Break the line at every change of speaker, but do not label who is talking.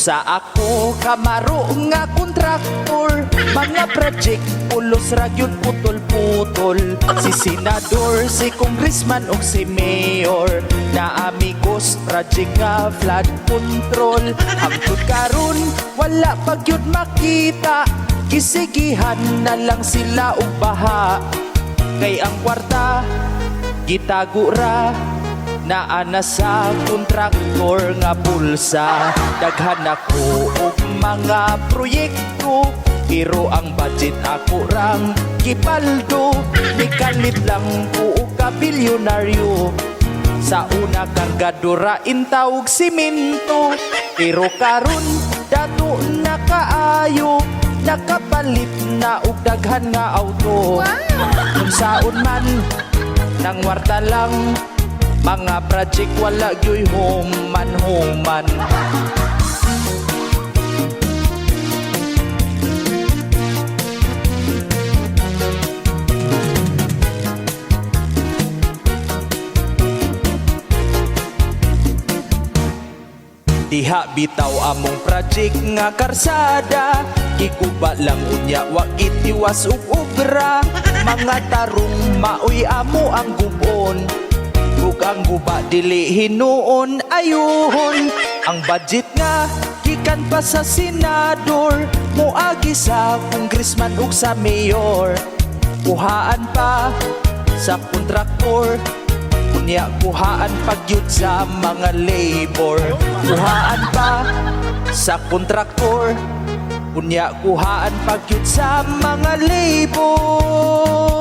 Sa ako kamaro nga kontraktor, mga project pulos ragyod putol-putol. Si senador, si congressman o si mayor, na amigos project nga flood control. Hangtod karon wala pagyud makita, kisigihan na lang sila og baha. Kay ang kwarta gitagura naana sa kontraktor nga bulsa. Daghan ako og mga proyekto, pero ang budget ako rang kipaldo. Nikalit lang ko og kabilyonaryo, sa una kargadura intawog simento. Pero karon dato na kaayo, nakapalit na og daghan nga auto. Kung saon man nang warta lang, mga project wala gyoy human-human. Diha bitaw among project nga karsada, gikuba lang unya wa itiwas ug ugra. Mga tarong maoy amo ang gubon, ug ang guba dili hinuon ayuhon. Ang budget nga gikan pa sa senador, moagi sa congressman ug sa mayor. Kuhaan pa sa kontraktor, unya kuhaan pagyud sa mga labor. Kuhaan pa sa kontraktor, unya kuhaan pagyud sa mga labor.